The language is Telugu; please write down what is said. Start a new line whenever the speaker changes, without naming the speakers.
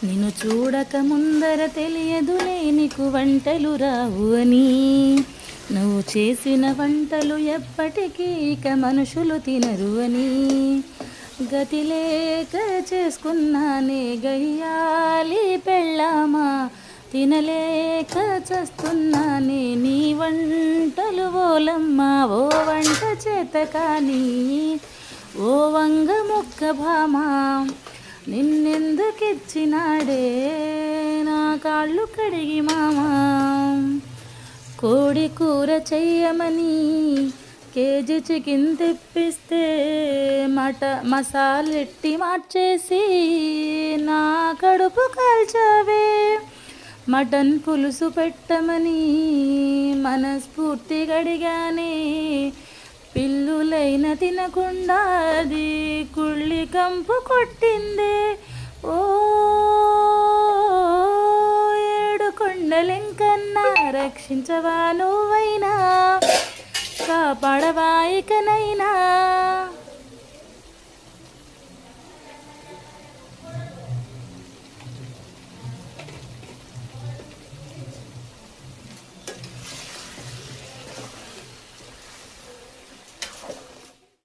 నిన్ను చూడక ముందర తెలియదులే నీకు వంటలు రావు అని. నువ్వు చేసిన వంటలు ఎప్పటికీ ఇక మనుషులు తినరు అని. గతి లేక చేసుకున్నానే గయ్యాలి పెళ్ళామా, తినలేక చస్తున్నానే నీ వంటలు ఓలమ్మా. ఓ వంట చేత కానీ ఓ వంగ మొక్క భామా, నిన్నెందుకిచ్చినాడే నా కాళ్ళు కడిగి మామా. కోడి కూర చెయ్యమని కేజీ చికెన్ తెప్పిస్తే మసాలెట్టి మార్చేసి నా కడుపు కాల్చావే. మటన్ పులుసు పెట్టమని మనస్ఫూర్తిగా అడిగానే, పిల్లులైన తినకుండా అది కుళ్ళి కంపు కొట్టిందే. ఓ ఏడు కొండలెంకన్నా రక్షించవా నువ్వైనా, కాపాడవా ఇకనైనా.